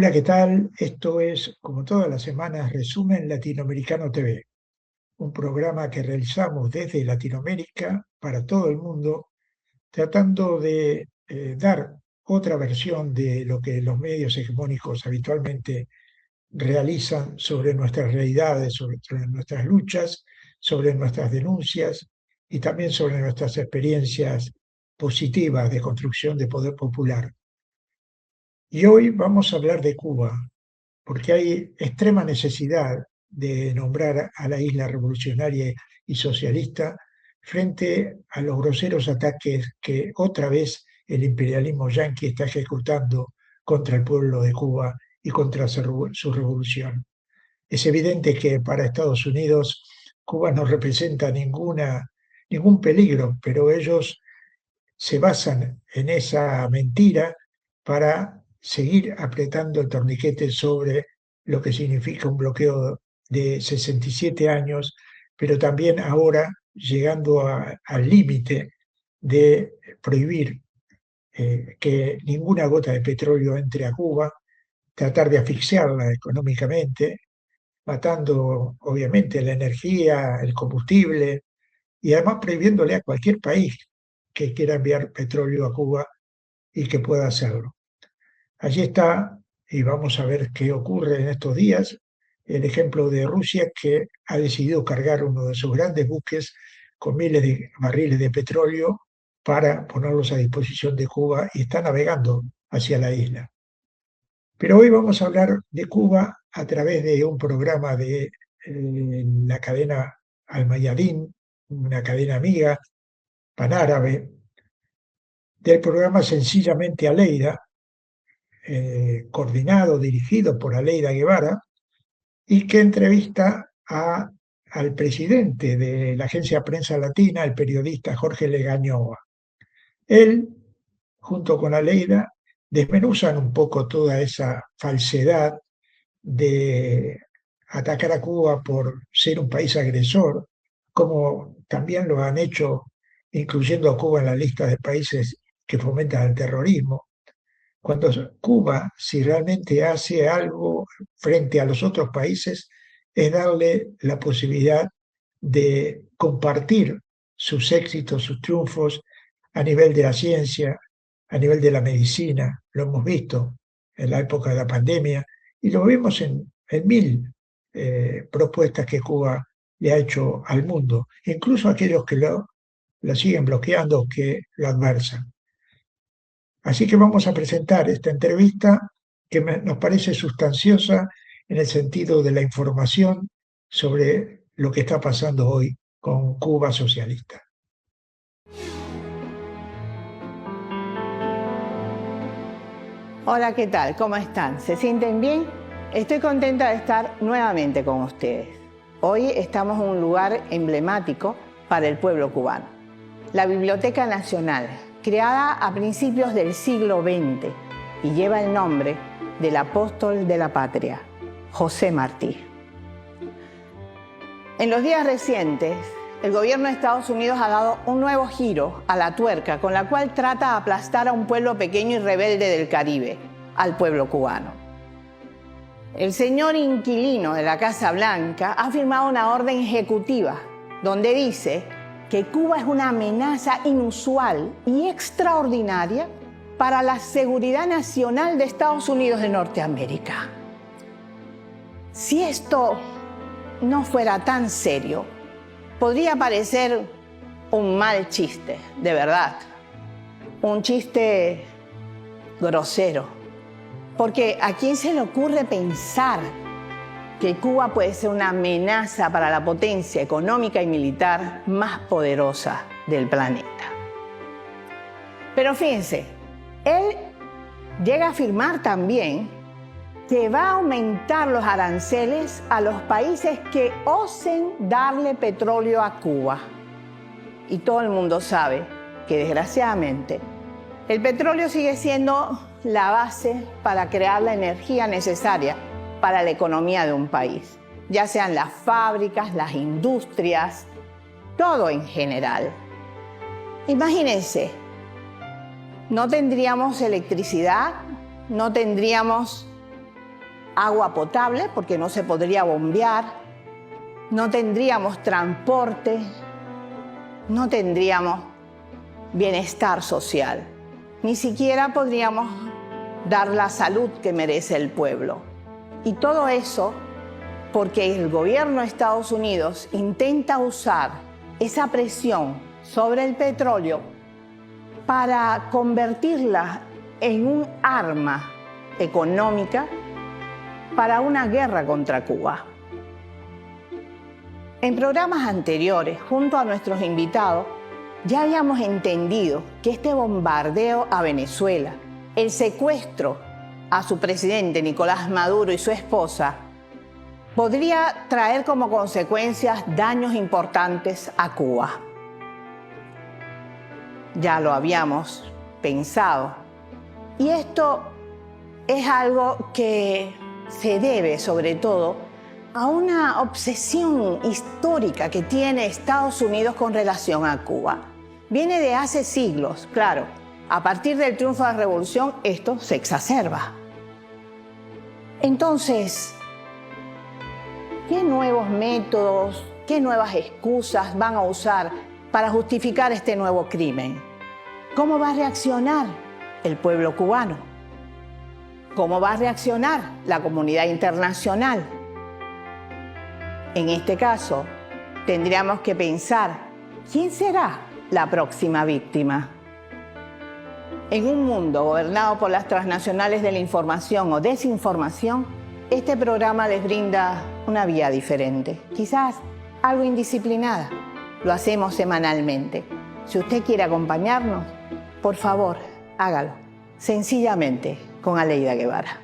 Hola, ¿qué tal? Esto es, como todas las semanas, Resumen Latinoamericano TV, un programa que realizamos desde Latinoamérica para todo el mundo, tratando de dar otra versión de lo que los medios hegemónicos habitualmente realizan sobre nuestras realidades, sobre nuestras luchas, sobre nuestras denuncias y también sobre nuestras experiencias positivas de construcción de poder popular. Y hoy vamos a hablar de Cuba, porque hay extrema necesidad de nombrar a la isla revolucionaria y socialista frente a los groseros ataques que otra vez el imperialismo yanqui está ejecutando contra el pueblo de Cuba y contra su revolución. Es evidente que para Estados Unidos Cuba no representa ningún peligro, pero ellos se basan en esa mentira para seguir apretando el torniquete sobre lo que significa un bloqueo de 67 años, pero también ahora llegando al límite de prohibir que ninguna gota de petróleo entre a Cuba, tratar de asfixiarla económicamente, matando obviamente la energía, el combustible y además prohibiéndole a cualquier país que quiera enviar petróleo a Cuba y que pueda hacerlo. Allí está, y vamos a ver qué ocurre en estos días, el ejemplo de Rusia, que ha decidido cargar uno de sus grandes buques con miles de barriles de petróleo para ponerlos a disposición de Cuba y está navegando hacia la isla. Pero hoy vamos a hablar de Cuba a través de un programa de la cadena Al Mayadín, una cadena amiga panárabe, del programa Sencillamente Aleida, coordinado, dirigido por Aleida Guevara, y que entrevista al presidente de la agencia Prensa Latina, el periodista Jorge Legañoa. Él, junto con Aleida, desmenuzan un poco toda esa falsedad de atacar a Cuba por ser un país agresor, como también lo han hecho incluyendo a Cuba en la lista de países que fomentan el terrorismo. Cuando Cuba, si realmente hace algo frente a los otros países, es darle la posibilidad de compartir sus éxitos, sus triunfos a nivel de la ciencia, a nivel de la medicina. Lo hemos visto en la época de la pandemia y lo vemos en mil propuestas que Cuba le ha hecho al mundo, incluso aquellos que lo siguen bloqueando, que lo adversan. Así que vamos a presentar esta entrevista que nos parece sustanciosa en el sentido de la información sobre lo que está pasando hoy con Cuba socialista. Hola, ¿qué tal? ¿Cómo están? ¿Se sienten bien? Estoy contenta de estar nuevamente con ustedes. Hoy estamos en un lugar emblemático para el pueblo cubano. La Biblioteca Nacional, creada a principios del siglo XX y lleva el nombre del apóstol de la patria, José Martí. En los días recientes, el gobierno de Estados Unidos ha dado un nuevo giro a la tuerca con la cual trata de aplastar a un pueblo pequeño y rebelde del Caribe, al pueblo cubano. El señor inquilino de la Casa Blanca ha firmado una orden ejecutiva donde dice que Cuba es una amenaza inusual y extraordinaria para la seguridad nacional de Estados Unidos de Norteamérica. Si esto no fuera tan serio, podría parecer un mal chiste, de verdad. Un chiste grosero. Porque ¿a quién se le ocurre pensar que Cuba puede ser una amenaza para la potencia económica y militar más poderosa del planeta? Pero fíjense, él llega a afirmar también que va a aumentar los aranceles a los países que osen darle petróleo a Cuba. Y todo el mundo sabe que, desgraciadamente, el petróleo sigue siendo la base para crear la energía necesaria para la economía de un país, ya sean las fábricas, las industrias, todo en general. Imagínense, no tendríamos electricidad, no tendríamos agua potable porque no se podría bombear, no tendríamos transporte, no tendríamos bienestar social, ni siquiera podríamos dar la salud que merece el pueblo. Y todo eso porque el gobierno de Estados Unidos intenta usar esa presión sobre el petróleo para convertirla en un arma económica para una guerra contra Cuba. En programas anteriores, junto a nuestros invitados, ya habíamos entendido que este bombardeo a Venezuela, el secuestro a su presidente Nicolás Maduro y su esposa, podría traer como consecuencias daños importantes a Cuba. Ya lo habíamos pensado. Y esto es algo que se debe sobre todo a una obsesión histórica que tiene Estados Unidos con relación a Cuba. Viene de hace siglos, claro. A partir del triunfo de la revolución, esto se exacerba. Entonces, ¿qué nuevos métodos, qué nuevas excusas van a usar para justificar este nuevo crimen? ¿Cómo va a reaccionar el pueblo cubano? ¿Cómo va a reaccionar la comunidad internacional? En este caso, tendríamos que pensar, ¿quién será la próxima víctima? En un mundo gobernado por las transnacionales de la información o desinformación, este programa les brinda una vía diferente, quizás algo indisciplinada. Lo hacemos semanalmente. Si usted quiere acompañarnos, por favor, hágalo, sencillamente con Aleida Guevara.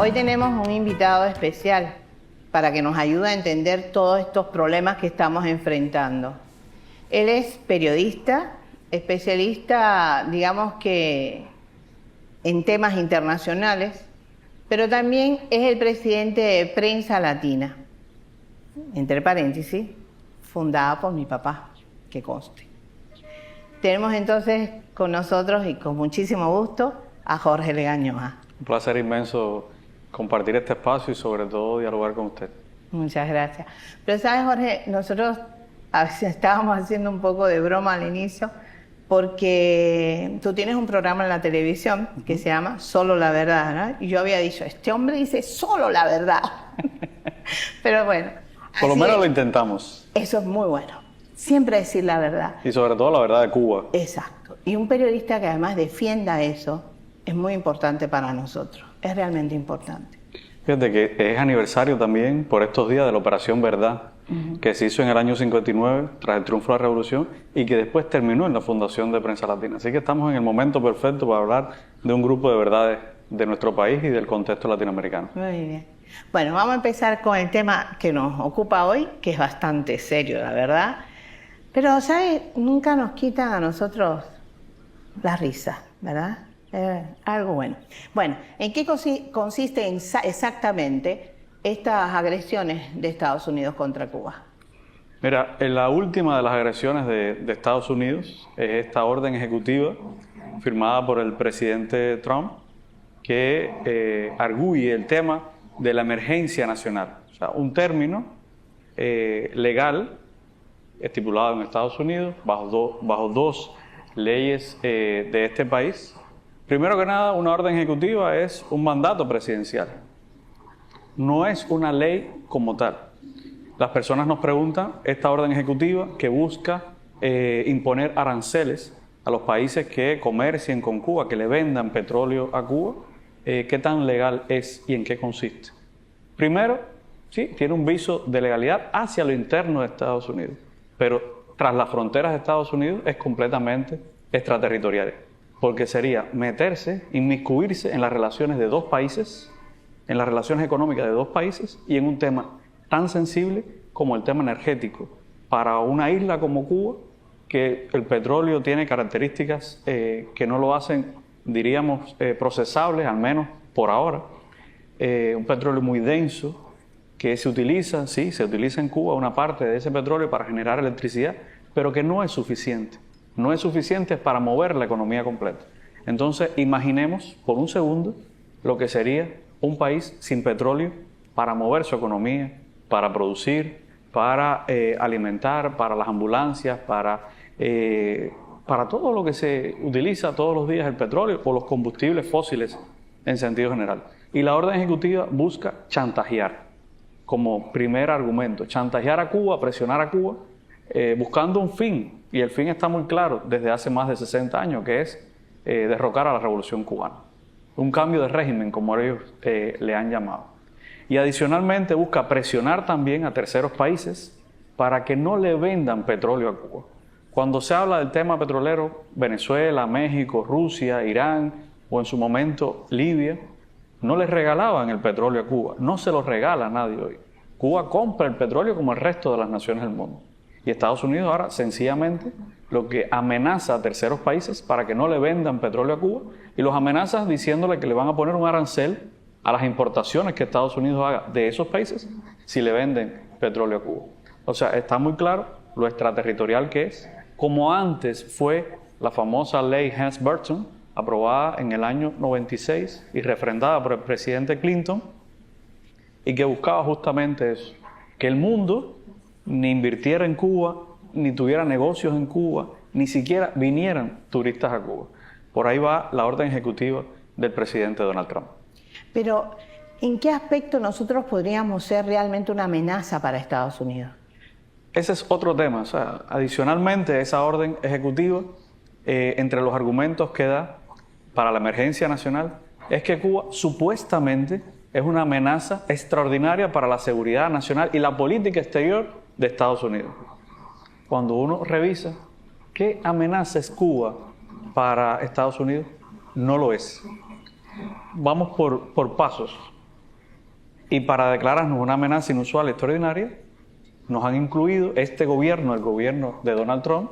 Hoy tenemos un invitado especial para que nos ayude a entender todos estos problemas que estamos enfrentando. Él es periodista, especialista, digamos que en temas internacionales, pero también es el presidente de Prensa Latina, entre paréntesis, fundada por mi papá, que conste. Tenemos entonces con nosotros y con muchísimo gusto a Jorge Legañoa. Un placer inmenso compartir este espacio y sobre todo dialogar con usted. Muchas gracias. Pero sabes, Jorge, nosotros a veces estábamos haciendo un poco de broma al inicio porque tú tienes un programa en la televisión que se llama Solo la Verdad, ¿no? Y yo había dicho, este hombre dice solo la verdad. Pero bueno. Por lo menos lo intentamos. Eso es muy bueno. Siempre decir la verdad. Y sobre todo la verdad de Cuba. Exacto. Y un periodista que además defienda eso es muy importante para nosotros. Es realmente importante. Fíjate que es aniversario también por estos días de la Operación Verdad, que se hizo en el año 59 tras el triunfo de la Revolución y que después terminó en la fundación de Prensa Latina. Así que estamos en el momento perfecto para hablar de un grupo de verdades de nuestro país y del contexto latinoamericano. Muy bien. Bueno, vamos a empezar con el tema que nos ocupa hoy, que es bastante serio, la verdad. Pero, ¿sabes? Nunca nos quitan a nosotros la risa, ¿verdad? Algo bueno. Bueno, ¿en qué consiste exactamente estas agresiones de Estados Unidos contra Cuba? Mira, en la última de las agresiones de Estados Unidos es esta orden ejecutiva firmada por el presidente Trump que arguye el tema de la emergencia nacional. O sea, un término legal estipulado en Estados Unidos bajo dos leyes de este país. Primero que nada, una orden ejecutiva es un mandato presidencial. No es una ley como tal. Las personas nos preguntan, esta orden ejecutiva que busca imponer aranceles a los países que comercien con Cuba, que le vendan petróleo a Cuba, qué tan legal es y en qué consiste. Primero, sí, tiene un viso de legalidad hacia lo interno de Estados Unidos, pero tras las fronteras de Estados Unidos es completamente extraterritorial, porque sería meterse, inmiscuirse en las relaciones de dos países, en las relaciones económicas de dos países y en un tema tan sensible como el tema energético. Para una isla como Cuba, que el petróleo tiene características que no lo hacen, diríamos, procesables, al menos por ahora. Un petróleo muy denso, que se utiliza, sí, se utiliza en Cuba una parte de ese petróleo para generar electricidad, pero que no es suficiente. No es suficiente para mover la economía completa. Entonces, imaginemos por un segundo lo que sería un país sin petróleo para mover su economía, para producir, para alimentar, para las ambulancias, para todo lo que se utiliza todos los días el petróleo o los combustibles fósiles en sentido general. Y la orden ejecutiva busca chantajear como primer argumento, chantajear a Cuba, presionar a Cuba, buscando un fin, y el fin está muy claro desde hace más de 60 años, que es derrocar a la Revolución Cubana. Un cambio de régimen, como ellos le han llamado. Y adicionalmente busca presionar también a terceros países para que no le vendan petróleo a Cuba. Cuando se habla del tema petrolero, Venezuela, México, Rusia, Irán o en su momento Libia, no les regalaban el petróleo a Cuba, no se lo regala a nadie hoy. Cuba compra el petróleo como el resto de las naciones del mundo. Y Estados Unidos ahora sencillamente lo que amenaza a terceros países para que no le vendan petróleo a Cuba, y los amenaza diciéndole que le van a poner un arancel a las importaciones que Estados Unidos haga de esos países si le venden petróleo a Cuba. O sea, está muy claro lo extraterritorial que es, como antes fue la famosa ley Helms-Burton, aprobada en el año 96 y refrendada por el presidente Clinton, y que buscaba justamente eso, que el mundo ni invirtiera en Cuba, ni tuviera negocios en Cuba, ni siquiera vinieran turistas a Cuba. Por ahí va la orden ejecutiva del presidente Donald Trump. Pero, ¿en qué aspecto nosotros podríamos ser realmente una amenaza para Estados Unidos? Ese es otro tema. O sea, adicionalmente, esa orden ejecutiva, entre los argumentos que da para la emergencia nacional, es que Cuba supuestamente es una amenaza extraordinaria para la seguridad nacional y la política exterior de Estados Unidos. Cuando uno revisa qué amenaza es Cuba para Estados Unidos, no lo es. Vamos por pasos. Y para declararnos una amenaza inusual, extraordinaria, nos han incluido, este gobierno, el gobierno de Donald Trump,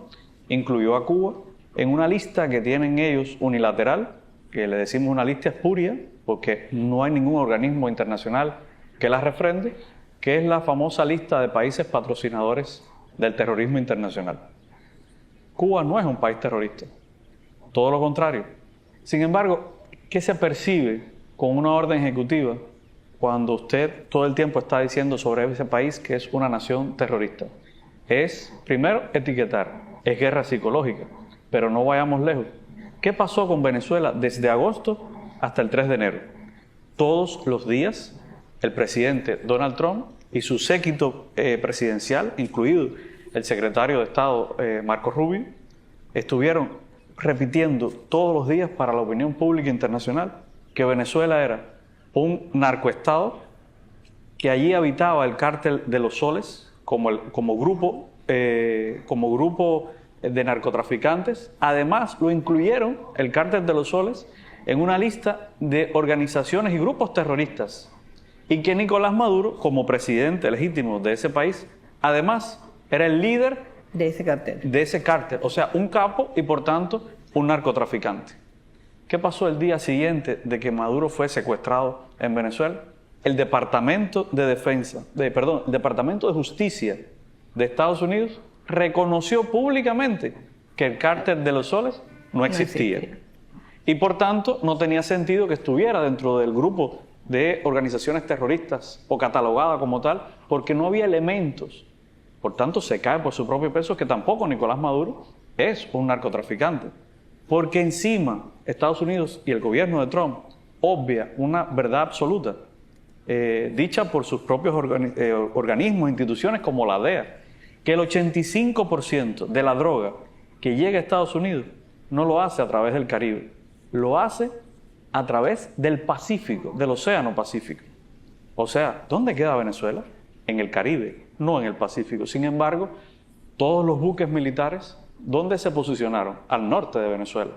incluyó a Cuba en una lista que tienen ellos unilateral, que le decimos una lista espuria, porque no hay ningún organismo internacional que la refrende, que es la famosa lista de países patrocinadores del terrorismo internacional. Cuba no es un país terrorista, todo lo contrario. Sin embargo, ¿qué se percibe con una orden ejecutiva cuando usted todo el tiempo está diciendo sobre ese país que es una nación terrorista? Es, primero, etiquetar, es guerra psicológica, pero no vayamos lejos. ¿Qué pasó con Venezuela desde agosto hasta el 3 de enero? Todos los días, el presidente Donald Trump y su séquito presidencial, incluido el secretario de Estado Marco Rubio, estuvieron repitiendo todos los días para la opinión pública internacional que Venezuela era un narcoestado, que allí habitaba el cártel de los Soles como grupo de narcotraficantes. Además, lo incluyeron, el cártel de los Soles, en una lista de organizaciones y grupos terroristas, y que Nicolás Maduro, como presidente legítimo de ese país, además era el líder de ese cártel. O sea, un capo y por tanto un narcotraficante. ¿Qué pasó el día siguiente de que Maduro fue secuestrado en Venezuela? El Departamento de Justicia de Estados Unidos reconoció públicamente que el cártel de los Soles no existía. Y por tanto no tenía sentido que estuviera dentro del grupo de organizaciones terroristas o catalogada como tal, porque no había elementos. Por tanto se cae por su propio peso que tampoco Nicolás Maduro es un narcotraficante. Porque encima Estados Unidos y el gobierno de Trump obvia una verdad absoluta, dicha por sus propios organismos, instituciones como la DEA, que el 85% de la droga que llega a Estados Unidos no lo hace a través del Caribe, lo hace a través del Pacífico, del Océano Pacífico. O sea, ¿dónde queda Venezuela? En el Caribe, no en el Pacífico. Sin embargo, todos los buques militares, ¿dónde se posicionaron? Al norte de Venezuela.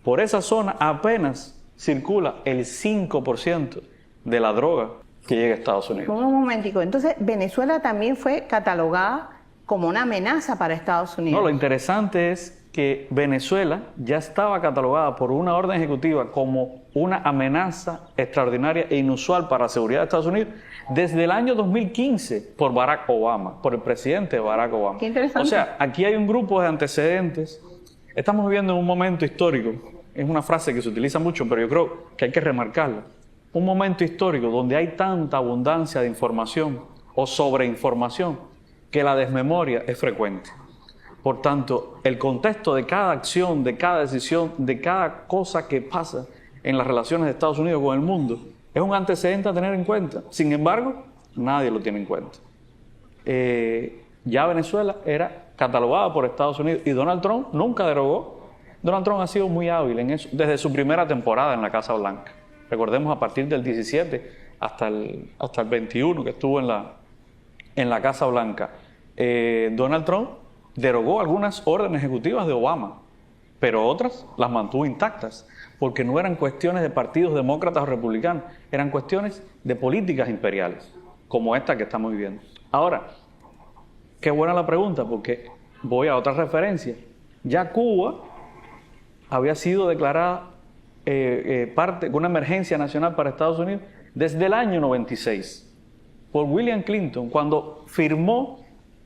Por esa zona apenas circula el 5% de la droga que llega a Estados Unidos. Un momentico, entonces Venezuela también fue catalogada como una amenaza para Estados Unidos. No, lo interesante es que Venezuela ya estaba catalogada por una orden ejecutiva como una amenaza extraordinaria e inusual para la seguridad de Estados Unidos desde el año 2015 por Barack Obama, por el presidente Barack Obama. Qué interesante. O sea, aquí hay un grupo de antecedentes. Estamos viviendo en un momento histórico. Es una frase que se utiliza mucho, pero yo creo que hay que remarcarla. Un momento histórico donde hay tanta abundancia de información o sobreinformación que la desmemoria es frecuente. Por tanto, el contexto de cada acción, de cada decisión, de cada cosa que pasa en las relaciones de Estados Unidos con el mundo es un antecedente a tener en cuenta. Sin embargo, nadie lo tiene en cuenta. Ya Venezuela era catalogada por Estados Unidos y Donald Trump nunca derogó. Donald Trump ha sido muy hábil en eso desde su primera temporada en la Casa Blanca. Recordemos a partir del 17 hasta el 21 que estuvo en la Casa Blanca. Donald Trump derogó algunas órdenes ejecutivas de Obama, pero otras las mantuvo intactas, porque no eran cuestiones de partidos demócratas o republicanos, eran cuestiones de políticas imperiales, como esta que estamos viviendo. Ahora, qué buena la pregunta, porque voy a otra referencia. Ya Cuba había sido declarada parte de una emergencia nacional para Estados Unidos desde el año 96 por William Clinton, cuando firmó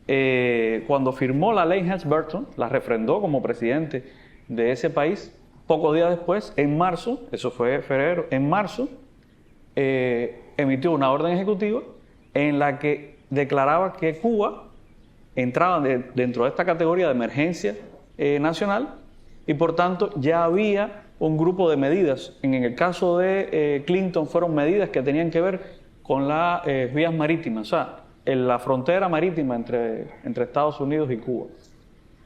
la ley Helms-Burton, la refrendó como presidente de ese país. Pocos días después, en marzo, eso fue febrero, en marzo, emitió una orden ejecutiva en la que declaraba que Cuba entraba dentro de esta categoría de emergencia nacional y por tanto ya había un grupo de medidas. En el caso de Clinton fueron medidas que tenían que ver con las vías marítimas, o sea, en la frontera marítima entre Estados Unidos y Cuba.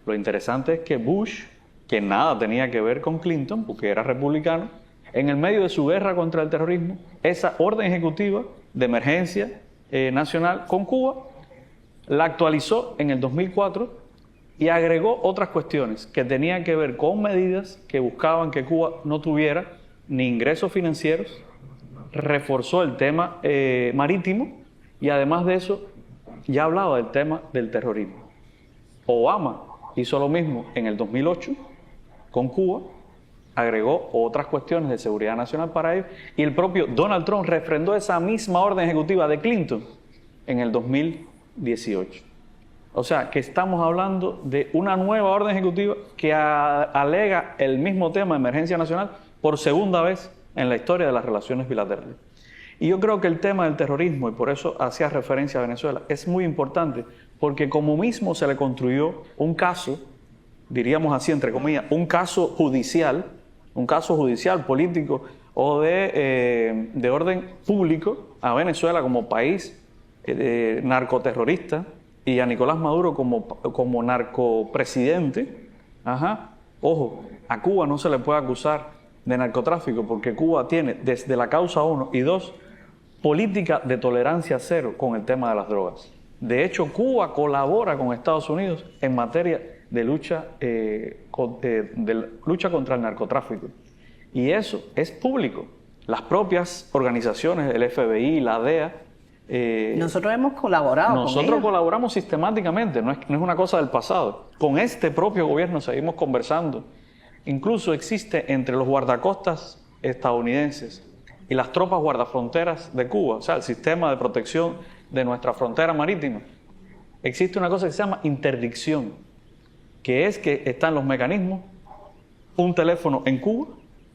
Lo interesante es que Bush, que nada tenía que ver con Clinton, porque era republicano, en el medio de su guerra contra el terrorismo, esa orden ejecutiva de emergencia nacional con Cuba, la actualizó en el 2004 y agregó otras cuestiones que tenían que ver con medidas que buscaban que Cuba no tuviera ni ingresos financieros, reforzó el tema marítimo y además de eso ya hablaba del tema del terrorismo. Obama hizo lo mismo en el 2008 con Cuba, agregó otras cuestiones de seguridad nacional para ellos y el propio Donald Trump refrendó esa misma orden ejecutiva de Clinton en el 2018. O sea, que estamos hablando de una nueva orden ejecutiva que alega el mismo tema de emergencia nacional por segunda vez en la historia de las relaciones bilaterales. Y yo creo que el tema del terrorismo, y por eso hacía referencia a Venezuela, es muy importante porque como mismo se le construyó un caso, diríamos así entre comillas, un caso judicial político o de orden público a Venezuela como país narcoterrorista y a Nicolás Maduro como narcopresidente. Ojo, a Cuba no se le puede acusar de narcotráfico porque Cuba tiene desde la causa 1 y 2 política de tolerancia cero con el tema de las drogas. De hecho, Cuba colabora con Estados Unidos en materia de lucha contra el narcotráfico. Y eso es público. Las propias organizaciones, el FBI, la DEA... nosotros hemos colaborado Nosotros colaboramos sistemáticamente, no es una cosa del pasado. Con este propio gobierno seguimos conversando. Incluso existe entre los guardacostas estadounidenses y las tropas guardafronteras de Cuba, o sea, el sistema de protección de nuestra frontera marítima, existe una cosa que se llama interdicción, que es que están los mecanismos, un teléfono en Cuba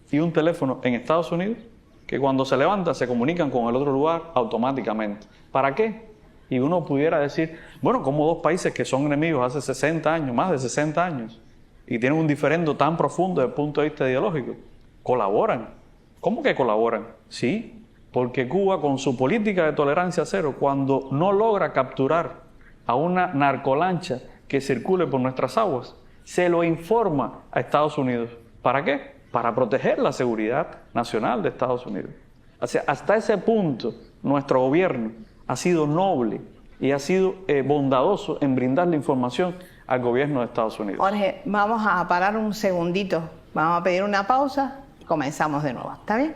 y un teléfono en Estados Unidos, que cuando se levantan se comunican con el otro lugar automáticamente. ¿Para qué? Y uno pudiera decir, bueno, como dos países que son enemigos hace 60 años, más de 60 años, y tienen un diferendo tan profundo desde el punto de vista ideológico, colaboran. ¿Cómo que colaboran? Sí, porque Cuba con su política de tolerancia cero, cuando no logra capturar a una narcolancha que circule por nuestras aguas, se lo informa a Estados Unidos. ¿Para qué? Para proteger la seguridad nacional de Estados Unidos. O sea, hasta ese punto nuestro gobierno ha sido noble y ha sido bondadoso en brindarle información al gobierno de Estados Unidos. Jorge, vamos a parar un segundito, vamos a pedir una pausa y comenzamos de nuevo. ¿Está bien?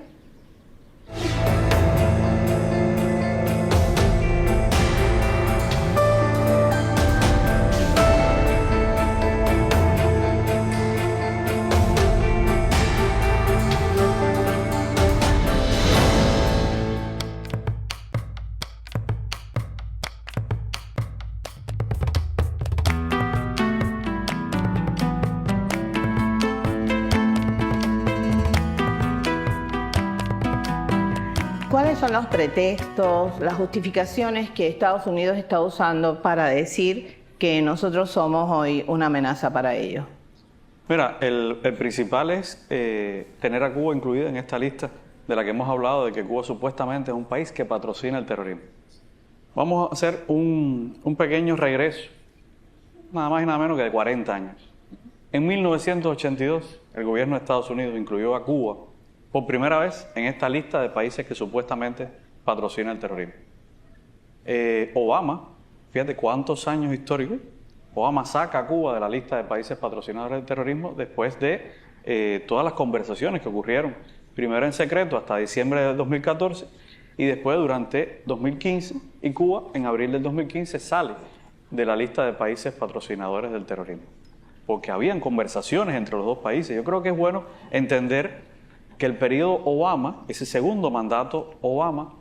¿Cuáles son los pretextos, las justificaciones que Estados Unidos está usando para decir que nosotros somos hoy una amenaza para ellos? Mira, el principal es tener a Cuba incluida en esta lista de la que hemos hablado, de que Cuba supuestamente es un país que patrocina el terrorismo. Vamos a hacer un pequeño regreso, nada más y nada menos que de 40 años. En 1982, el gobierno de Estados Unidos incluyó a Cuba por primera vez en esta lista de países que supuestamente patrocinan el terrorismo. Obama, fíjate cuántos años históricos, Obama saca a Cuba de la lista de países patrocinadores del terrorismo después de todas las conversaciones que ocurrieron, primero en secreto hasta diciembre de 2014 y después durante 2015, y Cuba en abril del 2015 sale de la lista de países patrocinadores del terrorismo, porque habían conversaciones entre los dos países. Yo creo que es bueno entender que el periodo Obama, ese segundo mandato Obama,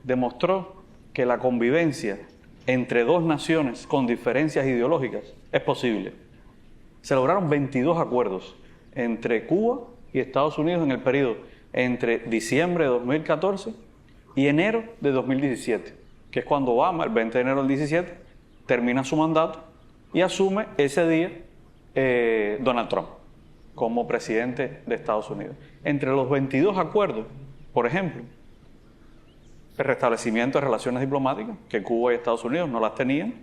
demostró que la convivencia entre dos naciones con diferencias ideológicas es posible. Se lograron 22 acuerdos entre Cuba y Estados Unidos en el periodo entre diciembre de 2014 y enero de 2017, que es cuando Obama, el 20 de enero del 17, termina su mandato y asume ese día Donald Trump como presidente de Estados Unidos. Entre los 22 acuerdos, por ejemplo, el restablecimiento de relaciones diplomáticas, que Cuba y Estados Unidos no las tenían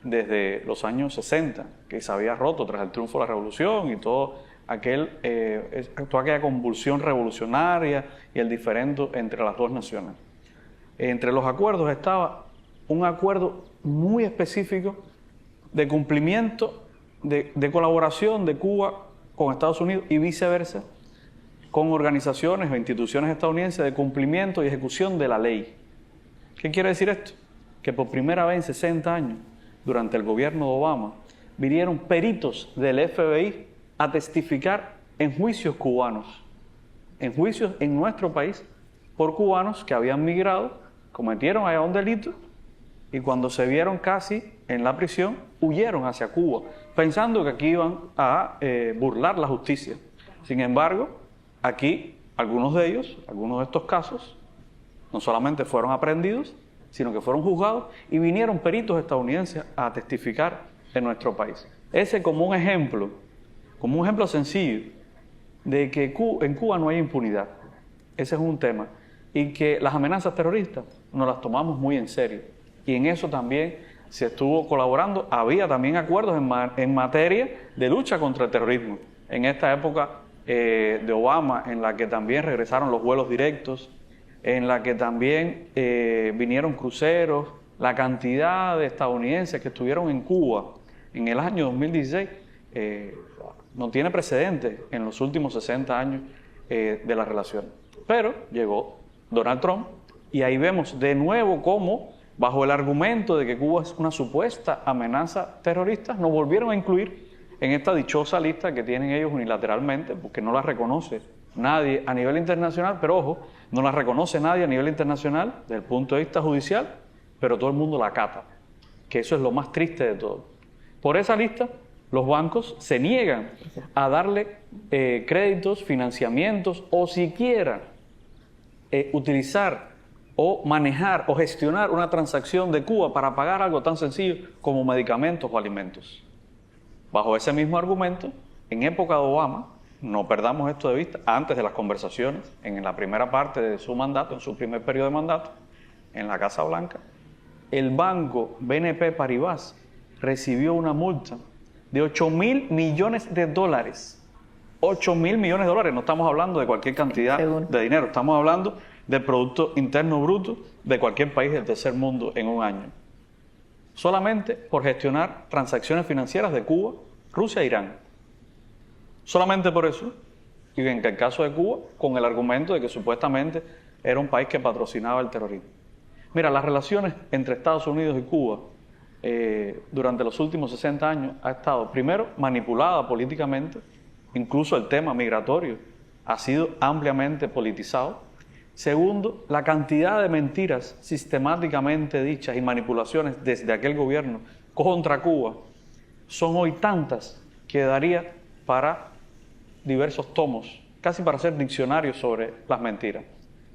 desde los años 60, que se había roto tras el triunfo de la revolución y toda aquella convulsión revolucionaria y el diferendo entre las dos naciones. Entre los acuerdos estaba un acuerdo muy específico de cumplimiento, de colaboración de Cuba con Estados Unidos y viceversa, con organizaciones o instituciones estadounidenses de cumplimiento y ejecución de la ley. ¿Qué quiere decir esto? Que por primera vez en 60 años, durante el gobierno de Obama, vinieron peritos del FBI a testificar en juicios cubanos, en juicios en nuestro país, por cubanos que habían migrado, cometieron allá un delito y cuando se vieron casi en la prisión, huyeron hacia Cuba, pensando que aquí iban a burlar la justicia. Sin embargo, aquí algunos de ellos, algunos de estos casos, no solamente fueron aprehendidos, sino que fueron juzgados y vinieron peritos estadounidenses a testificar en nuestro país. Ese como un ejemplo sencillo de que en Cuba no hay impunidad. Ese es un tema. Y que las amenazas terroristas nos las tomamos muy en serio. Y en eso también se estuvo colaborando. Había también acuerdos en materia de lucha contra el terrorismo. En esta época de Obama, en la que también regresaron los vuelos directos, en la que también vinieron cruceros, la cantidad de estadounidenses que estuvieron en Cuba en el año 2016 no tiene precedentes en los últimos 60 años de la relación. Pero llegó Donald Trump y ahí vemos de nuevo cómo, bajo el argumento de que Cuba es una supuesta amenaza terrorista, nos volvieron a incluir en esta dichosa lista que tienen ellos unilateralmente, porque no la reconoce nadie a nivel internacional, pero ojo, no la reconoce nadie a nivel internacional desde el punto de vista judicial, pero todo el mundo la acata, que eso es lo más triste de todo. Por esa lista, los bancos se niegan a darle créditos, financiamientos o siquiera utilizar o manejar o gestionar una transacción de Cuba para pagar algo tan sencillo como medicamentos o alimentos. Bajo ese mismo argumento, en época de Obama, no perdamos esto de vista, antes de las conversaciones, en la primera parte de su mandato, en su primer periodo de mandato, en la Casa Blanca, el banco BNP Paribas recibió una multa de 8.000 millones de dólares. 8.000 millones de dólares, no estamos hablando de cualquier cantidad de dinero, estamos hablando del Producto Interno Bruto de cualquier país del tercer mundo en un año. Solamente por gestionar transacciones financieras de Cuba, Rusia e Irán. Solamente por eso, y en el caso de Cuba, con el argumento de que supuestamente era un país que patrocinaba el terrorismo. Mira, las relaciones entre Estados Unidos y Cuba durante los últimos 60 años ha estado, primero, manipulada políticamente, incluso el tema migratorio ha sido ampliamente politizado. Segundo, la cantidad de mentiras sistemáticamente dichas y manipulaciones desde aquel gobierno contra Cuba son hoy tantas que daría para diversos tomos, casi para hacer diccionarios sobre las mentiras.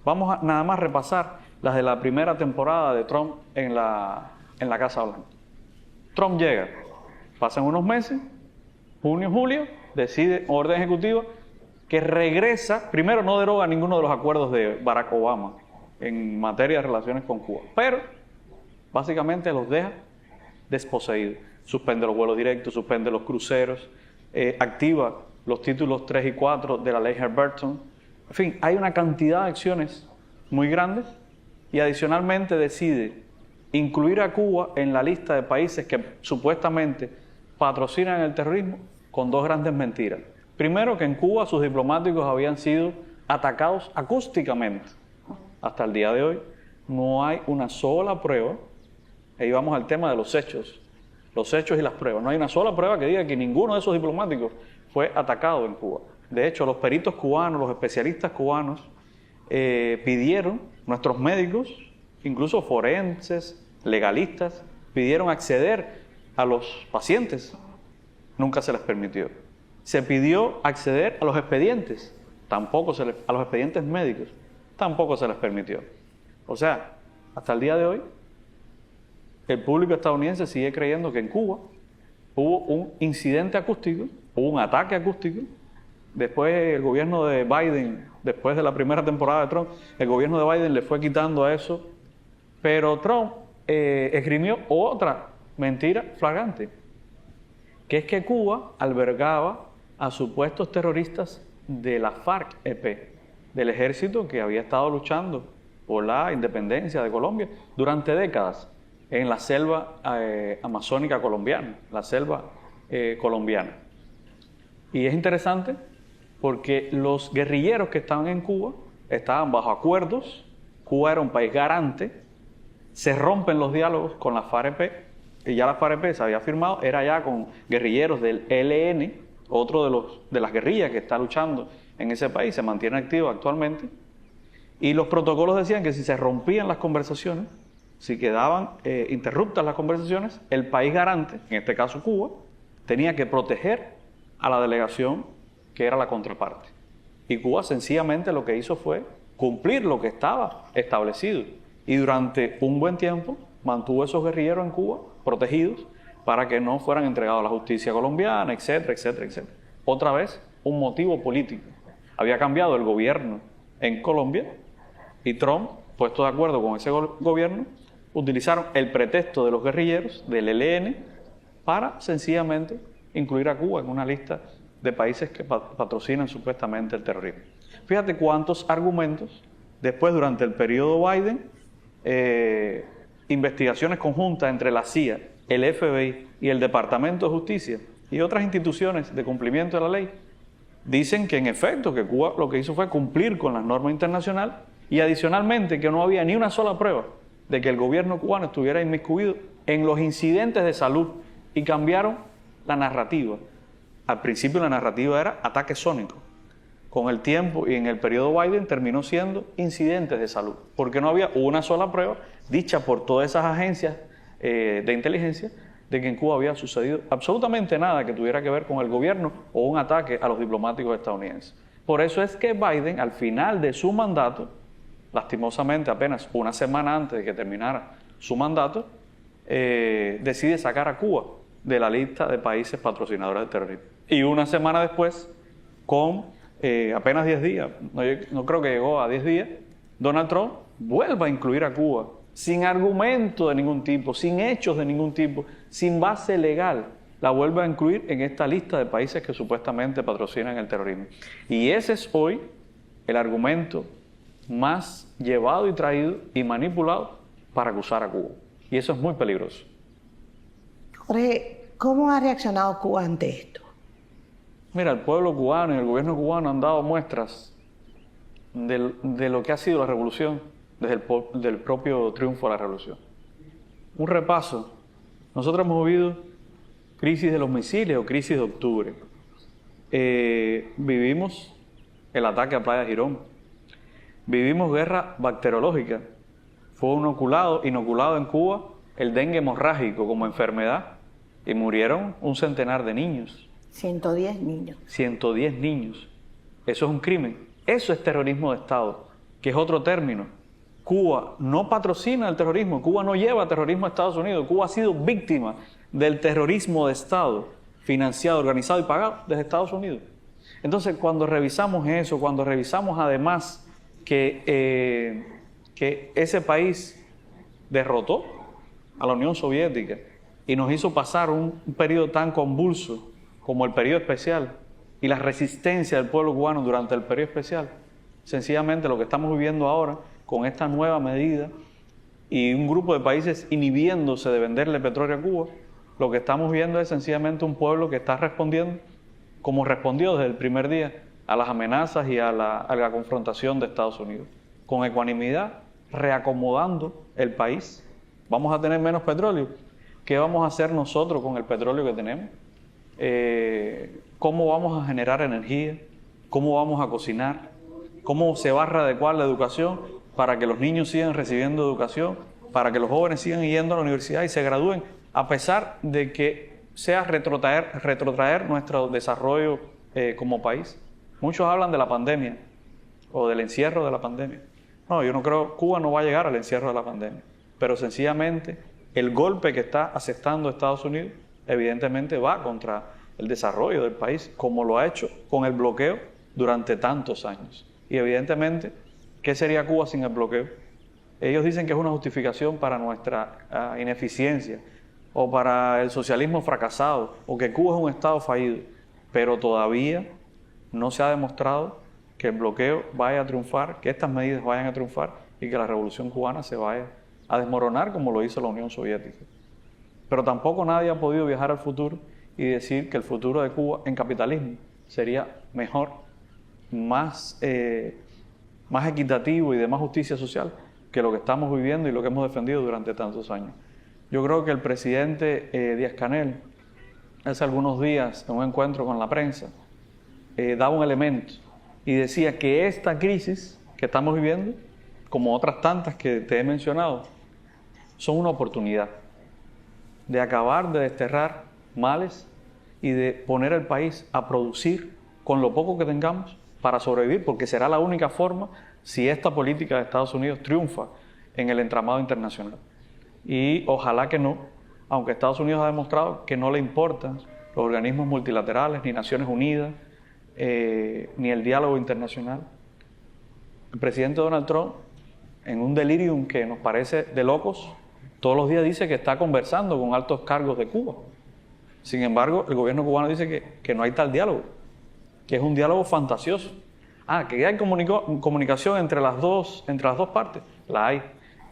Vamos a nada más repasar las de la primera temporada de Trump en la Casa Blanca. Trump llega, pasan unos meses, junio, julio, decide orden ejecutiva que regresa, primero no deroga ninguno de los acuerdos de Barack Obama en materia de relaciones con Cuba, pero básicamente los deja desposeídos. Suspende los vuelos directos, suspende los cruceros, activa los títulos 3 y 4 de la ley Helms-Burton. En fin, hay una cantidad de acciones muy grandes y adicionalmente decide incluir a Cuba en la lista de países que supuestamente patrocinan el terrorismo con dos grandes mentiras. Primero, que en Cuba sus diplomáticos habían sido atacados acústicamente. Hasta el día de hoy no hay una sola prueba, ahí vamos al tema de los hechos y las pruebas. No hay una sola prueba que diga que ninguno de esos diplomáticos fue atacado en Cuba. De hecho, los peritos cubanos, los especialistas cubanos pidieron, nuestros médicos, incluso forenses, legalistas, pidieron acceder a los pacientes. Nunca se les permitió. Se pidió acceder a los expedientes, a los expedientes médicos, tampoco se les permitió. O sea, hasta el día de hoy, el público estadounidense sigue creyendo que en Cuba hubo un incidente acústico, hubo un ataque acústico. Después el gobierno de Biden, después de la primera temporada de Trump, el gobierno de Biden le fue quitando a eso, pero Trump esgrimió otra mentira flagrante, que es que Cuba albergaba a supuestos terroristas de la FARC-EP, del ejército que había estado luchando por la independencia de Colombia durante décadas en la selva amazónica colombiana, la selva colombiana. Y es interesante porque los guerrilleros que estaban en Cuba estaban bajo acuerdos. Cuba era un país garante, se rompen los diálogos con la FARC-EP, y ya la FARC-EP se había firmado, era ya con guerrilleros del ELN, otro de las guerrillas que está luchando en ese país, se mantiene activo actualmente, y los protocolos decían que si se rompían las conversaciones, si quedaban interruptas las conversaciones, el país garante, en este caso Cuba, tenía que proteger a la delegación que era la contraparte. Y Cuba sencillamente lo que hizo fue cumplir lo que estaba establecido, y durante un buen tiempo mantuvo a esos guerrilleros en Cuba protegidos para que no fueran entregados a la justicia colombiana, etcétera, etcétera, etcétera. Otra vez, un motivo político. Había cambiado el gobierno en Colombia y Trump, puesto de acuerdo con ese gobierno, utilizaron el pretexto de los guerrilleros del ELN para sencillamente incluir a Cuba en una lista de países que patrocinan supuestamente el terrorismo. Fíjate cuántos argumentos, después durante el periodo Biden, investigaciones conjuntas entre la CIA, el FBI y el Departamento de Justicia y otras instituciones de cumplimiento de la ley, dicen que en efecto que Cuba lo que hizo fue cumplir con las normas internacionales y adicionalmente que no había ni una sola prueba de que el gobierno cubano estuviera inmiscuido en los incidentes de salud, y cambiaron la narrativa. Al principio la narrativa era ataque sónico. Con el tiempo y en el periodo Biden terminó siendo incidentes de salud, porque no había una sola prueba dicha por todas esas agencias de inteligencia de que en Cuba había sucedido absolutamente nada que tuviera que ver con el gobierno o un ataque a los diplomáticos estadounidenses. Por eso es que Biden, al final de su mandato, lastimosamente apenas una semana antes de que terminara su mandato, decide sacar a Cuba de la lista de países patrocinadores del terrorismo. Y una semana después, con apenas 10 días, no creo que llegó a 10 días, Donald Trump vuelve a incluir a Cuba sin argumento de ningún tipo, sin hechos de ningún tipo, sin base legal la vuelve a incluir en esta lista de países que supuestamente patrocinan el terrorismo. Y ese es hoy el argumento más llevado y traído y manipulado para acusar a Cuba. Y eso es muy peligroso. Jorge, ¿cómo ha reaccionado Cuba ante esto? Mira, el pueblo cubano y el gobierno cubano han dado muestras de lo que ha sido la revolución desde el propio triunfo de la revolución. Un repaso. Nosotros hemos vivido crisis de los misiles o crisis de octubre. Vivimos el ataque a Playa Girón. Vivimos guerra bacteriológica. Fue inoculado en Cuba el dengue hemorrágico como enfermedad y murieron 100 de niños. 110 niños. 110 niños. Eso es un crimen. Eso es terrorismo de Estado, que es otro término. Cuba no patrocina el terrorismo, Cuba no lleva terrorismo a Estados Unidos, Cuba ha sido víctima del terrorismo de Estado, financiado, organizado y pagado desde Estados Unidos. Entonces, cuando revisamos eso, cuando revisamos además que ese país derrotó a la Unión Soviética y nos hizo pasar un periodo tan convulso como el periodo especial y la resistencia del pueblo cubano durante el periodo especial, sencillamente lo que estamos viviendo ahora con esta nueva medida y un grupo de países inhibiéndose de venderle petróleo a Cuba, lo que estamos viendo es sencillamente un pueblo que está respondiendo como respondió desde el primer día a las amenazas y a la confrontación de Estados Unidos, con ecuanimidad, reacomodando el país. ¿Vamos a tener menos petróleo? ¿Qué vamos a hacer nosotros con el petróleo que tenemos? ¿Cómo vamos a generar energía? ¿Cómo vamos a cocinar? ¿Cómo se va a readecuar la educación para que los niños sigan recibiendo educación, para que los jóvenes sigan yendo a la universidad y se gradúen, a pesar de que sea retrotraer nuestro desarrollo como país? Muchos hablan de la pandemia o del encierro de la pandemia. No, yo no creo, Cuba no va a llegar al encierro de la pandemia, pero sencillamente el golpe que está asestando Estados Unidos evidentemente va contra el desarrollo del país, como lo ha hecho con el bloqueo durante tantos años. Y evidentemente, ¿qué sería Cuba sin el bloqueo? Ellos dicen que es una justificación para nuestra ineficiencia o para el socialismo fracasado o que Cuba es un Estado fallido, pero todavía no se ha demostrado que el bloqueo vaya a triunfar, que estas medidas vayan a triunfar y que la revolución cubana se vaya a desmoronar como lo hizo la Unión Soviética. Pero tampoco nadie ha podido viajar al futuro y decir que el futuro de Cuba en capitalismo sería mejor, más equitativo y de más justicia social que lo que estamos viviendo y lo que hemos defendido durante tantos años. Yo creo que el presidente Díaz-Canel, hace algunos días, en un encuentro con la prensa, daba un elemento y decía que esta crisis que estamos viviendo, como otras tantas que te he mencionado, son una oportunidad de acabar de desterrar males y de poner al país a producir con lo poco que tengamos para sobrevivir, porque será la única forma si esta política de Estados Unidos triunfa en el entramado internacional. Y ojalá que no, aunque Estados Unidos ha demostrado que no le importan los organismos multilaterales, ni Naciones Unidas, ni el diálogo internacional. El presidente Donald Trump, en un delirium que nos parece de locos, todos los días dice que está conversando con altos cargos de Cuba. Sin embargo, el gobierno cubano dice que no hay tal diálogo, que es un diálogo fantasioso. Que hay comunicación entre las dos partes, la hay.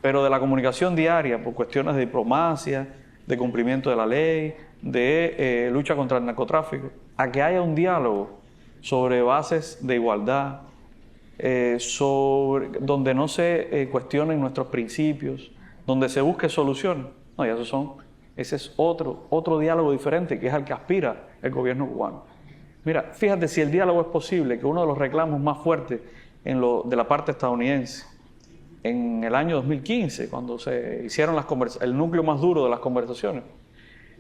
Pero de la comunicación diaria, por cuestiones de diplomacia, de cumplimiento de la ley, de lucha contra el narcotráfico, a que haya un diálogo sobre bases de igualdad, donde no se cuestionen nuestros principios, donde se busque soluciones. No, y ese es otro diálogo diferente, que es al que aspira el gobierno cubano. Mira, fíjate, si el diálogo es posible, que uno de los reclamos más fuertes de la parte estadounidense, en el año 2015, cuando se hicieron el núcleo más duro de las conversaciones,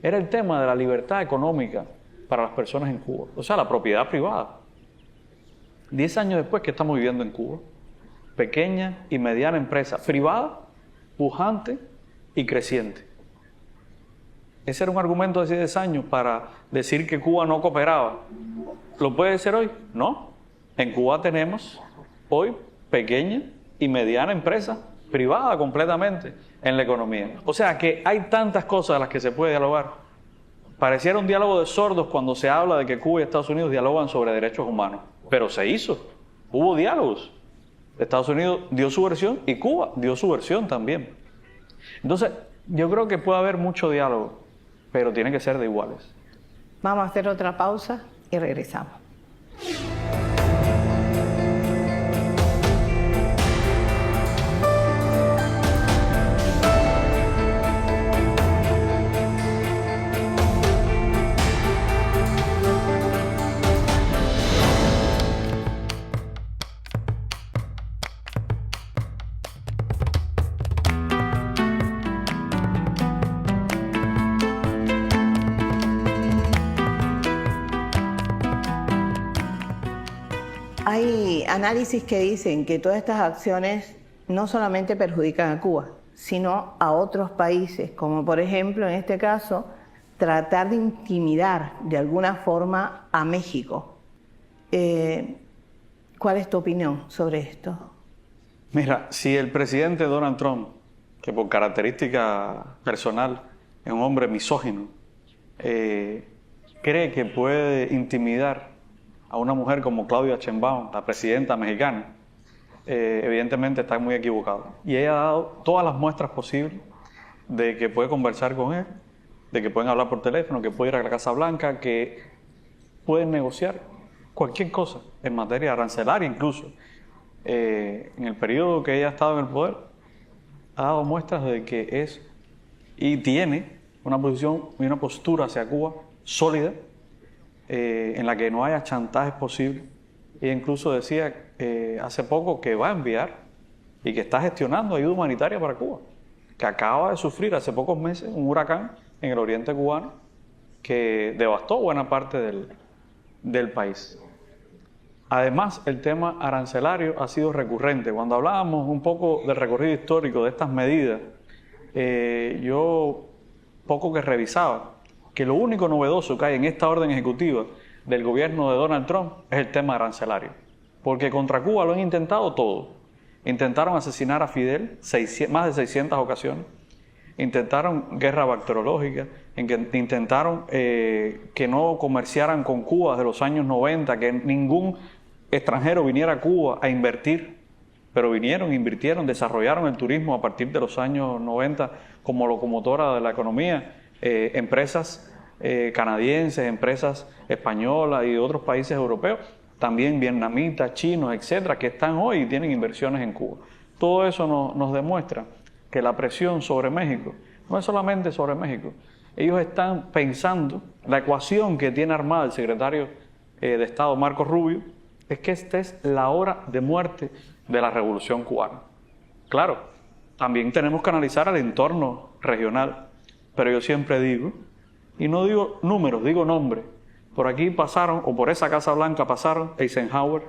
era el tema de la libertad económica para las personas en Cuba, o sea, la propiedad privada. 10 años después, ¿qué estamos viviendo en Cuba? Pequeña y mediana empresa privada, pujante y creciente. Ese era un argumento de hace 10 años para decir que Cuba no cooperaba. ¿Lo puede ser hoy? No. En Cuba tenemos hoy pequeña y mediana empresa privada completamente en la economía. O sea que hay tantas cosas de las que se puede dialogar. Pareciera un diálogo de sordos cuando se habla de que Cuba y Estados Unidos dialogan sobre derechos humanos, pero se hizo, hubo diálogos. Estados Unidos dio su versión y Cuba dio su versión también. Entonces, yo creo que puede haber mucho diálogo, pero tiene que ser de iguales. Vamos a hacer otra pausa y regresamos. Hay análisis que dicen que todas estas acciones no solamente perjudican a Cuba, sino a otros países, como por ejemplo, en este caso, tratar de intimidar de alguna forma a México. ¿Cuál es tu opinión sobre esto? Mira, si el presidente Donald Trump, que por característica personal es un hombre misógino, cree que puede intimidar a una mujer como Claudia Sheinbaum, la presidenta mexicana, evidentemente está muy equivocado. Y ella ha dado todas las muestras posibles de que puede conversar con él, de que pueden hablar por teléfono, que puede ir a la Casa Blanca, que pueden negociar cualquier cosa en materia arancelaria incluso. En el periodo que ella ha estado en el poder, ha dado muestras de que es y tiene una posición y una postura hacia Cuba sólida, en la que no haya chantajes posibles. Ella incluso decía hace poco que va a enviar y que está gestionando ayuda humanitaria para Cuba, que acaba de sufrir hace pocos meses un huracán en el oriente cubano que devastó buena parte del país. Además, el tema arancelario ha sido recurrente. Cuando hablábamos un poco del recorrido histórico de estas medidas, yo poco que revisaba que lo único novedoso que hay en esta orden ejecutiva del gobierno de Donald Trump es el tema arancelario. Porque contra Cuba lo han intentado todo. Intentaron asesinar a Fidel más de 600 ocasiones. Intentaron guerra bacteriológica. Intentaron que no comerciaran con Cuba desde los años 90, que ningún extranjero viniera a Cuba a invertir. Pero vinieron, invirtieron, desarrollaron el turismo a partir de los años 90 como locomotora de la economía. Empresas canadienses, empresas españolas y de otros países europeos, también vietnamitas, chinos, etcétera, que están hoy y tienen inversiones en Cuba. Todo eso nos demuestra que la presión sobre México no es solamente sobre México. Ellos están pensando, la ecuación que tiene armada el secretario de Estado Marco Rubio, es que esta es la hora de muerte de la revolución cubana. Claro, también tenemos que analizar el entorno regional. Pero yo siempre digo, y no digo números, digo nombres. Por aquí pasaron, o por esa Casa Blanca pasaron Eisenhower,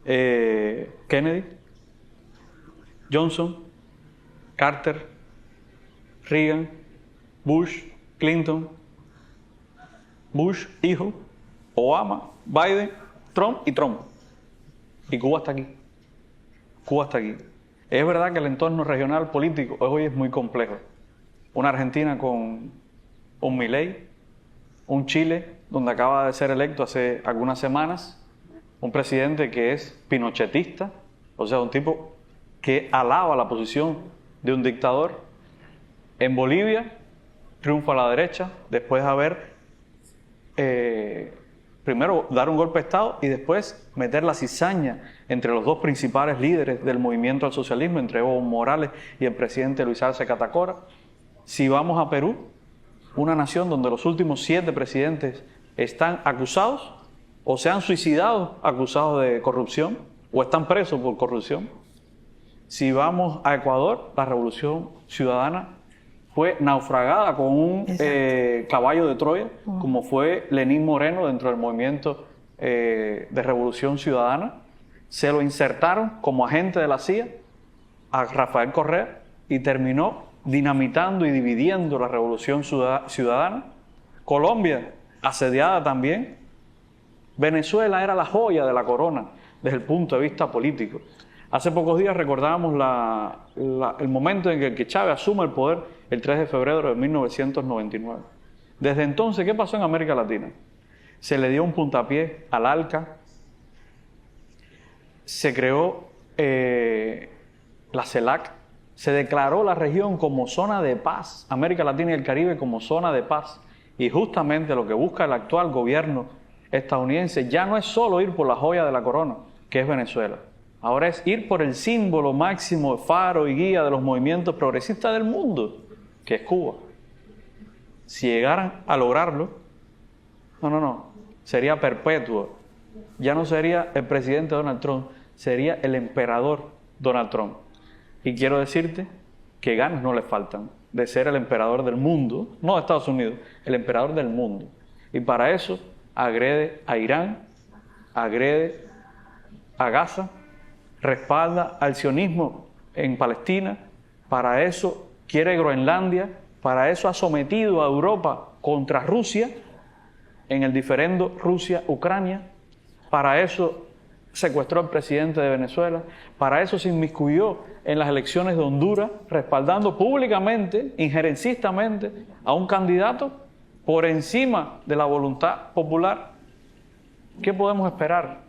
Kennedy, Johnson, Carter, Reagan, Bush, Clinton, Bush, hijo, Obama, Biden, Trump y Trump. Y Cuba está aquí. Cuba está aquí. Es verdad que el entorno regional político hoy es muy complejo. Una Argentina con un Milei, un Chile donde acaba de ser electo hace algunas semanas, un presidente que es pinochetista, o sea, un tipo que alaba la posición de un dictador. En Bolivia triunfa la derecha después de haber primero dar un golpe de Estado y después meter la cizaña entre los dos principales líderes del movimiento al socialismo, entre Evo Morales y el presidente Luis Arce Catacora. Si vamos a Perú, una nación donde los últimos 7 presidentes están acusados o se han suicidado acusados de corrupción o están presos por corrupción. Si vamos a Ecuador, la revolución ciudadana fue naufragada con un caballo de Troya, como fue Lenín Moreno dentro del movimiento de revolución ciudadana. Se lo insertaron como agente de la CIA a Rafael Correa y terminó dinamitando y dividiendo la revolución ciudadana. Colombia, asediada también. Venezuela era la joya de la corona desde el punto de vista político. Hace pocos días recordábamos el momento en que Chávez asume el poder el 3 de febrero de 1999. Desde entonces, ¿qué pasó en América Latina? Se le dio un puntapié al ALCA, se creó la CELAC, se declaró la región como zona de paz, América Latina y el Caribe como zona de paz. Y justamente lo que busca el actual gobierno estadounidense ya no es solo ir por la joya de la corona, que es Venezuela. Ahora es ir por el símbolo máximo, faro y guía de los movimientos progresistas del mundo, que es Cuba. Si llegaran a lograrlo, sería perpetuo. Ya no sería el presidente Donald Trump, sería el emperador Donald Trump. Y quiero decirte que ganas no le faltan de ser el emperador del mundo, no de Estados Unidos, el emperador del mundo. Y para eso agrede a Irán, agrede a Gaza, respalda al sionismo en Palestina, para eso quiere Groenlandia, para eso ha sometido a Europa contra Rusia en el diferendo Rusia-Ucrania, para eso secuestró al presidente de Venezuela, para eso se inmiscuyó en las elecciones de Honduras, respaldando públicamente, injerencistamente, a un candidato por encima de la voluntad popular. ¿Qué podemos esperar?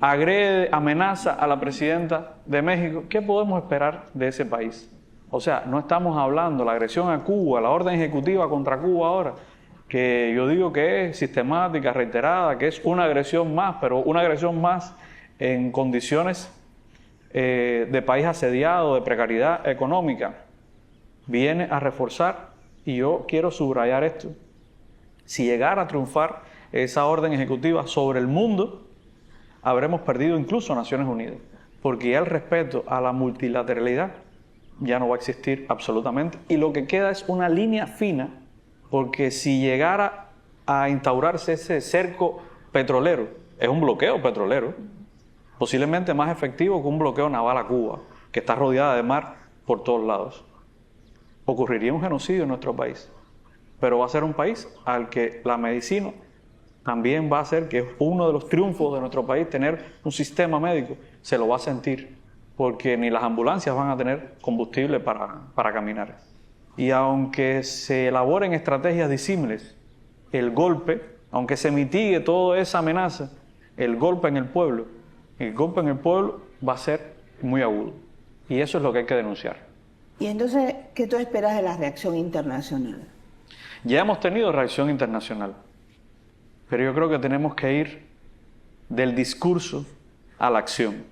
Agrede, amenaza a la presidenta de México. ¿Qué podemos esperar de ese país? O sea, no estamos hablando de la agresión a Cuba, la orden ejecutiva contra Cuba ahora, que yo digo que es sistemática, reiterada, que es una agresión más, pero una agresión más en condiciones de país asediado, de precariedad económica, viene a reforzar, y yo quiero subrayar esto, si llegara a triunfar esa orden ejecutiva sobre el mundo, habremos perdido incluso Naciones Unidas, porque ya el respeto a la multilateralidad ya no va a existir absolutamente, y lo que queda es una línea fina, porque si llegara a instaurarse ese cerco petrolero, es un bloqueo petrolero, posiblemente más efectivo que un bloqueo naval a Cuba, que está rodeada de mar por todos lados. Ocurriría un genocidio en nuestro país, pero va a ser un país al que la medicina también va a hacer, que es uno de los triunfos de nuestro país, tener un sistema médico, se lo va a sentir, porque ni las ambulancias van a tener combustible para caminar. Y aunque se elaboren estrategias disímiles, el golpe, aunque se mitigue toda esa amenaza, el golpe en el pueblo va a ser muy agudo. Y eso es lo que hay que denunciar. Y entonces, ¿qué tú esperas de la reacción internacional? Ya hemos tenido reacción internacional, pero yo creo que tenemos que ir del discurso a la acción.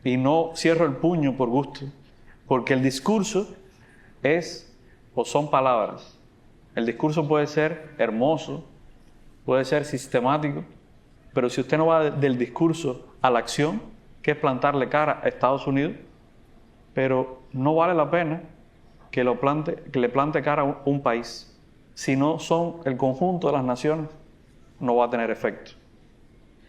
Y no cierro el puño por gusto, porque el discurso son palabras. El discurso puede ser hermoso, puede ser sistemático, pero si usted no va del discurso a la acción, que es plantarle cara a Estados Unidos, pero no vale la pena que le plante cara a un país. Si no son el conjunto de las naciones, no va a tener efecto.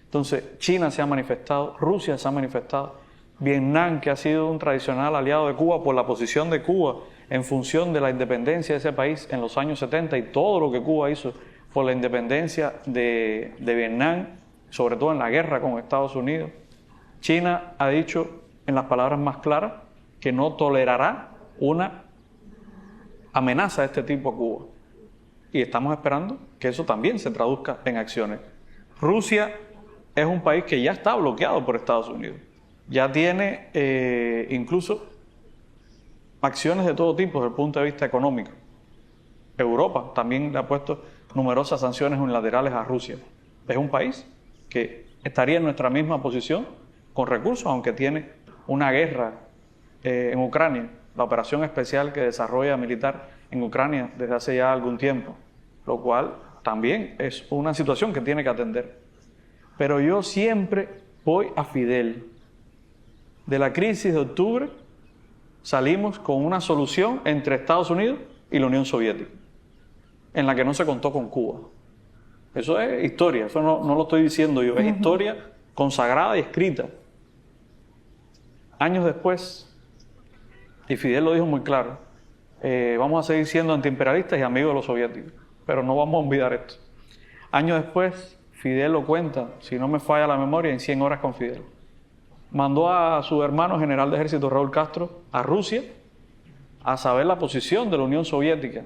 Entonces, China se ha manifestado, Rusia se ha manifestado, Vietnam, que ha sido un tradicional aliado de Cuba por la posición de Cuba en función de la independencia de ese país en los años 70 y todo lo que Cuba hizo por la independencia de Vietnam, sobre todo en la guerra con Estados Unidos. China ha dicho en las palabras más claras que no tolerará una amenaza de este tipo a Cuba. Y estamos esperando que eso también se traduzca en acciones. Rusia es un país que ya está bloqueado por Estados Unidos. Ya tiene incluso acciones de todo tipo desde el punto de vista económico. Europa también le ha puesto numerosas sanciones unilaterales a Rusia. Es un país que estaría en nuestra misma posición con recursos, aunque tiene una guerra en Ucrania, la operación especial que desarrolla militar en Ucrania desde hace ya algún tiempo, lo cual también es una situación que tiene que atender. Pero yo siempre voy a Fidel. De la crisis de octubre salimos con una solución entre Estados Unidos y la Unión Soviética, en la que no se contó con Cuba. Eso es historia, eso no lo estoy diciendo yo, es historia consagrada y escrita. Años después, y Fidel lo dijo muy claro, vamos a seguir siendo antiimperialistas y amigos de los soviéticos, pero no vamos a olvidar esto. Años después, Fidel lo cuenta, si no me falla la memoria, en 100 horas con Fidel. Mandó a su hermano general de ejército Raúl Castro a Rusia a saber la posición de la Unión Soviética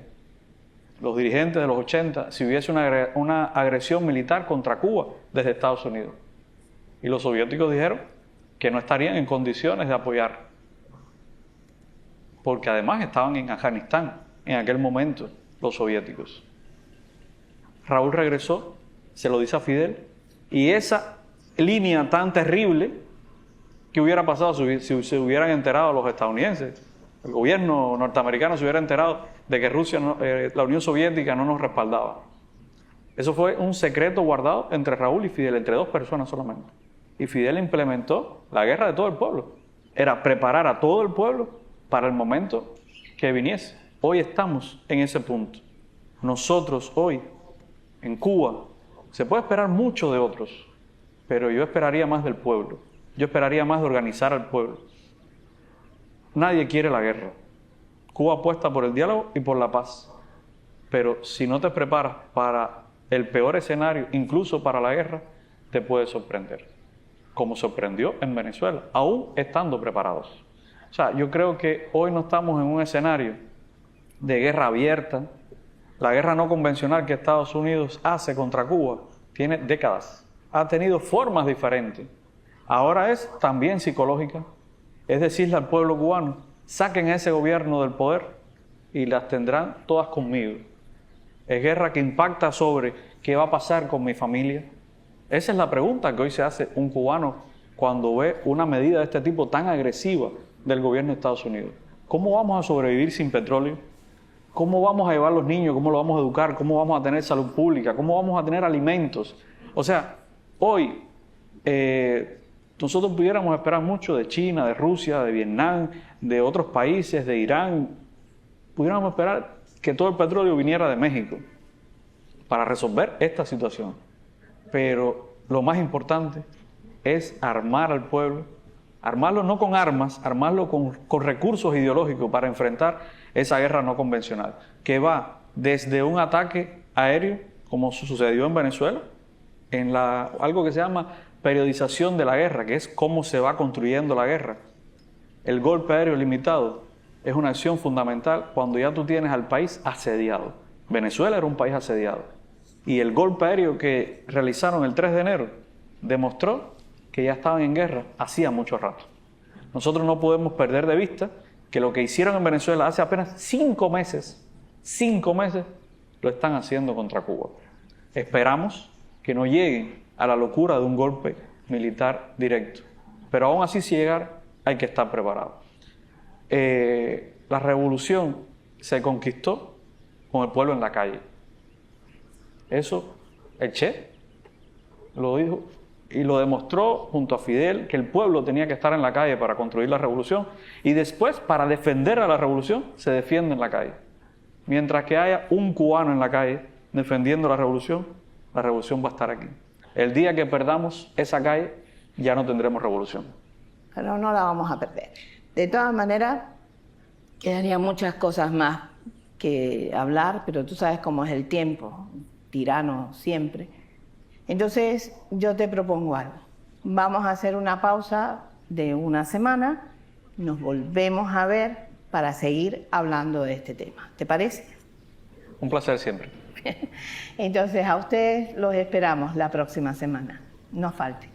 los dirigentes de los 80, si hubiese una agresión militar contra Cuba desde Estados Unidos. Y los soviéticos dijeron que no estarían en condiciones de apoyar, porque además estaban en Afganistán en aquel momento los soviéticos. Raúl regresó, se lo dice a Fidel, y esa línea tan terrible, ¿qué hubiera pasado si se hubieran enterado los estadounidenses? El gobierno norteamericano se hubiera enterado de que Rusia, la Unión Soviética no nos respaldaba. Eso fue un secreto guardado entre Raúl y Fidel, entre dos personas solamente. Y Fidel implementó la guerra de todo el pueblo. Era preparar a todo el pueblo para el momento que viniese. Hoy estamos en ese punto. Nosotros hoy, en Cuba, se puede esperar mucho de otros, pero yo esperaría más del pueblo. Yo esperaría más de organizar al pueblo. Nadie quiere la guerra. Cuba apuesta por el diálogo y por la paz. Pero si no te preparas para el peor escenario, incluso para la guerra, te puede sorprender. Como sorprendió en Venezuela, aún estando preparados. O sea, yo creo que hoy no estamos en un escenario de guerra abierta. La guerra no convencional que Estados Unidos hace contra Cuba tiene décadas. Ha tenido formas diferentes. Ahora es también psicológica. Es decirle al pueblo cubano, saquen a ese gobierno del poder y las tendrán todas conmigo. Es guerra que impacta sobre qué va a pasar con mi familia. Esa es la pregunta que hoy se hace un cubano cuando ve una medida de este tipo tan agresiva del gobierno de Estados Unidos. ¿Cómo vamos a sobrevivir sin petróleo? ¿Cómo vamos a llevar a los niños? ¿Cómo los vamos a educar? ¿Cómo vamos a tener salud pública? ¿Cómo vamos a tener alimentos? O sea, hoy nosotros pudiéramos esperar mucho de China, de Rusia, de Vietnam, de otros países, de Irán. Pudiéramos esperar que todo el petróleo viniera de México para resolver esta situación. Pero lo más importante es armar al pueblo, armarlo no con armas, armarlo con recursos ideológicos para enfrentar esa guerra no convencional, que va desde un ataque aéreo, como sucedió en Venezuela, en algo que se llama periodización de la guerra, que es cómo se va construyendo la guerra. El golpe aéreo limitado es una acción fundamental cuando ya tú tienes al país asediado. Venezuela era un país asediado. Y el golpe aéreo que realizaron el 3 de enero demostró que ya estaban en guerra hacía mucho rato. Nosotros no podemos perder de vista que lo que hicieron en Venezuela hace apenas 5 meses, lo están haciendo contra Cuba. Esperamos que no lleguen a la locura de un golpe militar directo. Pero aún así, si llegar, hay que estar preparado. La revolución se conquistó con el pueblo en la calle. Eso el Che lo dijo y lo demostró junto a Fidel, que el pueblo tenía que estar en la calle para construir la revolución, y después, para defender a la revolución, se defiende en la calle. Mientras que haya un cubano en la calle defendiendo la revolución va a estar aquí. El día que perdamos esa calle, ya no tendremos revolución. Pero no la vamos a perder. De todas maneras, quedarían muchas cosas más que hablar, pero tú sabes cómo es el tiempo, tirano siempre. Entonces, yo te propongo algo. Vamos a hacer una pausa de una semana, nos volvemos a ver para seguir hablando de este tema. ¿Te parece? Un placer siempre. Entonces, a ustedes los esperamos la próxima semana. No falten.